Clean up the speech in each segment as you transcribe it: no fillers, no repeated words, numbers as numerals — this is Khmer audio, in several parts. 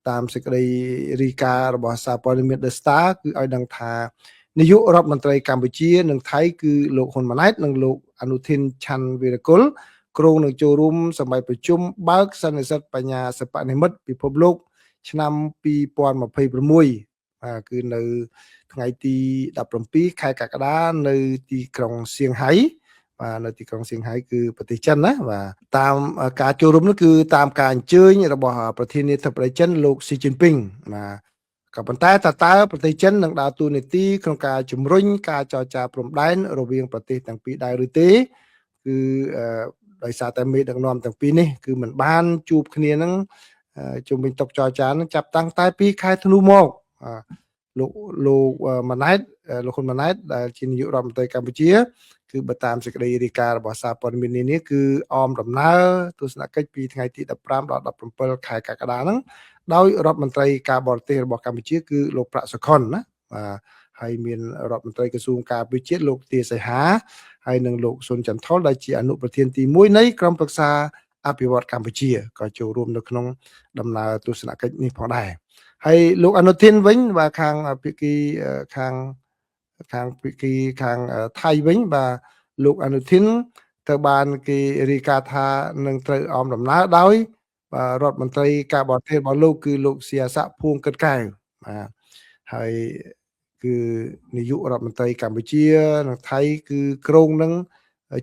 តាមសេចក្តីរាយការណ៍របស់សារព័ត៌មាន The Star គឺឲ្យដឹងថានាយករដ្ឋមន្ត្រីកម្ពុជានិងថៃគឺលោកហ៊ុនម៉ាណែតនិងលោកអនុทิនឆាន់វីរគុលគ្រងនឹងចូលរួមសមាប្រជុំបើកសន្និសីទបញ្ញាសិប្បនិម្មិតពិភពលោកឆ្នាំ2026គឺនៅថ្ងៃទី17ខែកក្កដានៅទីក្រុងសៀងហៃបាទនៅទីក្រុងសៀងហៃគឺប្រទេសចិនណាបាទតាមការចូលរួមនោះគឺតាមការអញ្ជើញរបស់ប្រធានាធិបតីចិនលោកស៊ីជីនពីងបាទក៏ប៉ុន្តែតើប្រទេសចិននឹងដើរតួនាទីក្នុងការជំរុញការចរចាព្រំដែនរវាងប្រទេសទាំងពីរដែរឬទេគឺដោយសារតែមេដឹកនាំទាំងពីរនេះគឺមិនបានជួបគ្នានឹងជុំវិញតុចរចានឹងចាប់តាំងតែពីខែធ្នូមកលោកម៉ាណែតលោកហ៊ុនម៉ាណែតដែលជានាយករដ្ឋមន្ត្រីកម្ពុជាគឺបើតាមសេចក្តីរាយការណ៍របស់សារព័ត៌មាននេះគឺអមដំណើរទស្សនកិច្ចពីថ្ងៃទី15ដល់17ខែកក្កដាហ្នឹងដោយរដ្ឋមន្ត្រីការបរទេសរបស់កម្ពុជាគឺលោកប្រាក់សុខុនណាបាទហើយមានរដ្ឋមន្ត្រីក្រសួងការពារជាតិលោកទាសីហាហើយនិងលោកស៊ុនចន្ទថុលដែលជាអនុប្រធានទី1នៃក្រុមប្រឹក្សាអភិវឌ្ឍកម្ពុជាក៏ចូលរួមនៅក្នុងដំណើរទស្សនកិច្ចនេះផងដែរហើយលោកអនុทินវិញបាទខាងភាគីខាងថៃវិញបាទលោកអនុทินត្រូវបានគេរាយការណ៍ថានឹងត្រូវអមដំណើរដោយរដ្ឋមន្ត្រីការបរទេសរបស់លោកគឺលោកសៀស័កភួងកិតកែវបាទហើយគឺនាយករដ្ឋមន្ត្រីកម្ពុជានិងថៃគឺក្រុងនឹង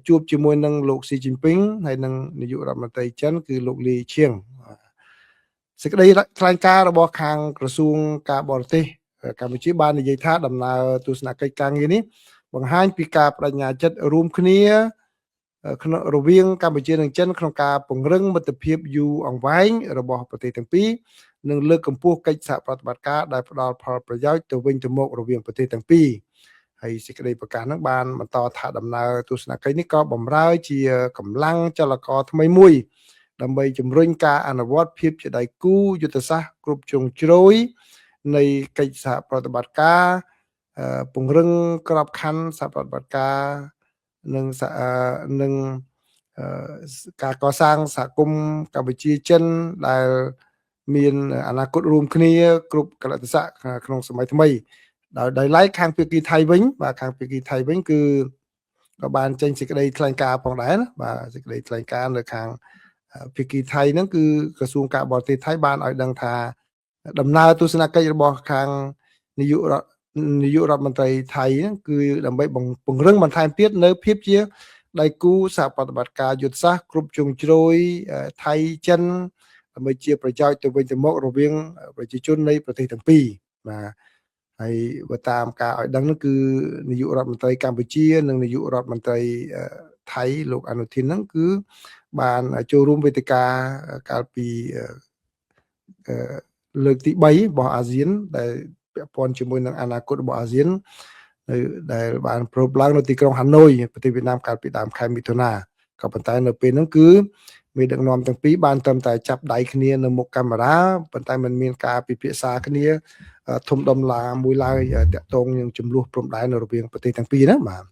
ជួបជាមួយនឹងលោកស៊ីជីនពីងហើយនិងនាយករដ្ឋមន្ត្រីចិនគឺលោកលីឈៀងសេចក្តីថ្លែងការណ៍របស់ខាងក្រសួងការបរទេសកម្ពុជាបាននិយាយថាដំណើរទស្សនកិច្ចការងារនេះបង្ហាញពីការបដិញ្ញាចិត្តរួមគ្នាក្នុងរវាងកម្ពុជានិងចិនក្នុងការពង្រឹងមិត្តភាពយូរអង្វែងរបស់ប្រទេសទាំងពីរនិងលើកកម្ពស់កិច្ចសហប្រតិបត្តិការដែលផ្ដល់ផលប្រយោជន៍ទៅវិញទៅមករវាងប្រទេសទាំងពីរហើយសេចក្តីប្រកាសនោះបានបន្តថាដំណើរទស្សនកិច្ចនេះក៏បម្រើជាកម្លាំងចលករថ្មីមួយដើម្បីជំរុញការអនុវត្តភាពជាដៃគូយុទ្ធសាស្ត្រគ្រប់ជ្រុងជ្រោយនៃកិច្ចសហប្រតិបត្តិការពង្រឹងក្របខ័ណ្ឌសហប្រតិបត្តិការនិងការកសាងសហគមន៍កម្ពុជាចិនដែលមានអនាគតរួមគ្នាគ្រប់កលៈទេសៈក្នុងសម័យថ្មីដោយឡែកខាងភាគីថៃវិញបាទខាងភាគីថៃវិញគឺក៏បានចេញសេចក្តីថ្លែងការណ៍ផងដែរណាបាទសេចក្តីថ្លែងការណ៍នៅខាងភាគីថៃហ្នឹងគឺក្រសួងការបរទេសថៃបានឲ្យដឹងថាដំណើរទស្សនកិច្ចរបស់ខាងនាយករដ្ឋមន្ត្រីថៃហ្នឹងគឺដើម្បីពង្រឹងបន្ថែមទៀតនៅភាពជាដៃគូសហប្រតិបត្តិការយុទ្ធសាស្ត្រគ្រប់ជ្រុងជ្រោយថៃចិនដើម្បីជាប្រយោជន៍ទៅវិញទៅមករវាងប្រជាជននៃប្រទេសទាំងពីរបាទហើយបើតាមការឲ្យដឹងនោះគឺនាយករដ្ឋមន្ត្រីកម្ពុជានិងនាយករដ្ឋមន្ត្រីថៃលោកអនុทินហ្នឹងគឺបានចូលរួមវេទិកាកាលពីលើកទី3របស់អាស៊ានដែលពាក់ព័ន្ធជាមួយនឹងអនាគតរបស់អាស៊ានដែលបានប្រពឡើងនៅទីក្រុងហាណូយប្រទេសវៀតណាមកាលពីដើមខែមិថុនាក៏ប៉ុន្តែនៅពេលហ្នឹងគឺមេដឹកនាំទាំងពីរបានត្រឹមតែចាប់ដៃគ្នានៅមុខកាមេរ៉ាប៉ុន្តែមិនមានការពិភាក្សាគ្នាធំដុំឡាមួយឡើយតាក់ទងនឹងចំនួនព្រំដែននៅរវាងប្រទេសទាំងពីរណាបាទ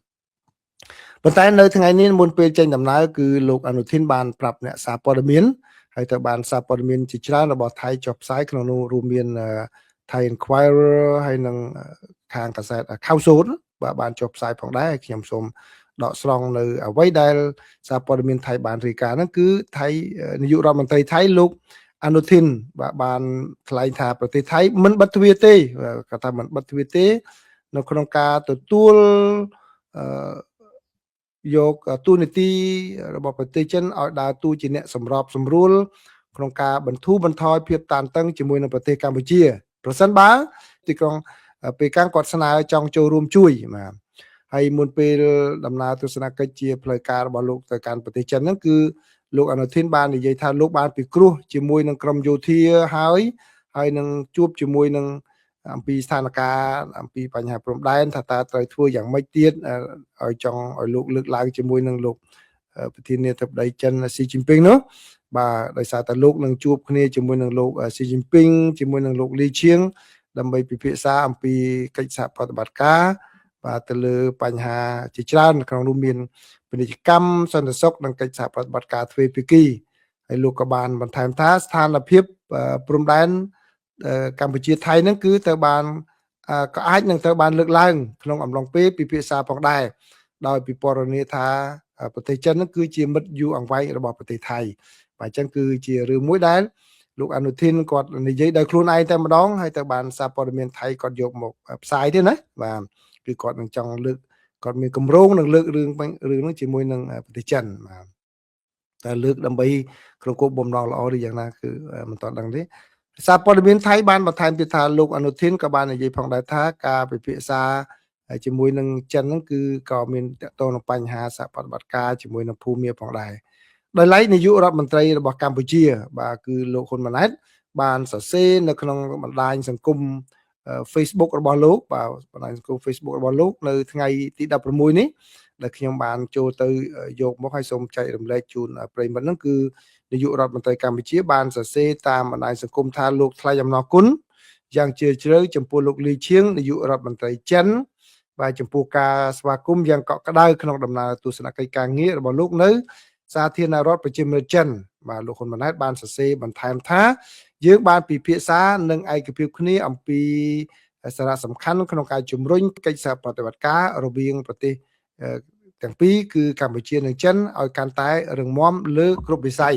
ប៉ុន្តែនៅថ្ងៃនេះមុនពេលចេញដំណើរគឺលោកអនុทิនបានប្រាប់អ្នកសារព័ត៌មានហើយត្រូវបានសារព័ត៌មានជាច្រើនរបស់ថៃចុះផ្សាយក្នុងនោះរួមមាន Thai Enquirer ហើយនឹងខាងកាសែត Khao-Son បាទបានចុះផ្សាយផងដែរខ្ញុំសូមដកស្រង់នៅអ្វីដែលសារព័ត៌មានថៃបានរាយការណ៍ហ្នឹងគឺថៃនាយករដ្ឋមន្ត្រីថៃលោកអនុทินបាទបានថ្លែងថាប្រទេសថៃមិនបិទទ្វារទេគាត់ថាមិនបិទទ្វារទេនៅក្នុងការទទួលយកទូនីតិរបស់ប្រទេសចិនឲ្យដើរតួជាអ្នកសម្របសម្រួលក្នុងការបន្ធូរបន្ថយភាពតានតឹងជាមួយនឹងប្រទេសកម្ពុជាប្រសិនបើទីក្រុងប៉េកាំងគាត់ស្នើចង់ចូលរួមជួយបាទហើយមុនពេលដំណើរទស្សនកិច្ចជាផ្លូវការរបស់លោកទៅកាន់ប្រទេសចិនហ្នឹងគឺលោកអនុทินបាននិយាយថាលោកបានពិគ្រោះជាមួយនឹងក្រុមយោធាហើយនឹងជួបជាមួយនឹងអំពីស្ថានភាពអំពីបញ្ហាព្រំដែនថាតើត្រូវធ្វើយ៉ាងម៉េចទៀតឲ្យចង់ឲ្យលោកលើកឡើងជាមួយនឹងលោកប្រធានាធិបតីចិនស៊ីជីនពីងនោះបាទដោយសារតែលោកនឹងជួបគ្នាជាមួយនឹងលោកស៊ីជីនពីងជាមួយនឹងលោកលីឈៀងដើម្បីពិភាក្សាអំពីកិច្ចសហប្រតិបត្តិការបាទទៅលើបញ្ហាជាច្រើនក្នុងនោះមានពាណិជ្ជកម្មសន្តិសុខនិងកិច្ចសហប្រតិបត្តិការទ្វេភាគីហើយលោកក៏បានបន្ថែមថាស្ថានភាពព្រំដែន កម្ពុជាថៃហ្នឹងគឺទៅបានក៏អាចនឹងត្រូវបានលើកឡើងក្នុងអំឡុងពេលពិភាក្សាផងដែរដោយពិពណ៌នាថាប្រទេសចិនហ្នឹងគឺជាមិត្តយូរអង្វែងរបស់ប្រទេសថៃបាទអញ្ចឹងគឺជារឿងមួយដែលលោកអនុทิនគាត់និយាយដោយខ្លួនឯងតែម្ដងហើយទៅបានសារព័ត៌មានថៃគាត់យកមកផ្សាយទេណាបាទគឺគាត់នឹងចង់លើកគាត់មានកម្រងនឹងលើករឿងហ្នឹងជាមួយនឹងប្រទេសចិនបាទតែលើកដើម្បីក្នុងគោលបំណងល្អឬយ៉ាងណាគឺមិនទាន់ដឹងទេសារព័ត៌មានថៃបានបន្ថែមទៀតថាលោកអនុทิនក៏បាននិយាយផងដែរថាការពិភាក្សាជាមួយនឹងចិនហ្នឹងគឺក៏មានតកតងនឹងបញ្ហាសហប្រតិបត្តិការជាមួយនឹងភូមាផងដែរដោយឡែកនាយករដ្ឋមន្ត្រីរបស់កម្ពុជាបាទគឺលោកហ៊ុនម៉ាណែតបានសរសេរនៅក្នុងបណ្ដាញសង្គម Facebook របស់លោកបាទបណ្ដាញសង្គម Facebook របស់លោកនៅថ្ងៃទី16នេះដែលខ្ញុំបានចូលទៅយកមកឲ្យសូមចែករំលែកជូនប្រិយមិត្តហ្នឹងគឺនាយករដ្ឋមន្ត្រីកម្ពុជាបានសរសេរតាមបណ្ដាញសង្គមថាលោកថ្លែងអំណរគុណយ៉ាងជ្រាលជ្រៅចំពោះលោកលីឈៀងនាយករដ្ឋមន្ត្រីចិនបាទចំពោះការស្វាគមន៍យ៉ាងកក់ក្ដៅក្នុងដំណើរទស្សនកិច្ចការងាររបស់លោកនៅសាធារណរដ្ឋប្រជាមានិតចិនបាទលោកហ៊ុនម៉ាណែតបានសរសេរបន្ថែមថាយើងបានពិភាក្សានឹងឯកភាពគ្នាអំពីសារៈសំខាន់ក្នុងការជំរុញកិច្ចសហប្រតិបត្តិការរវាងប្រទេសទាំងពីរគឺកម្ពុជានិងចិនឲ្យកាន់តែរឹងមាំលើគ្រប់វិស័យ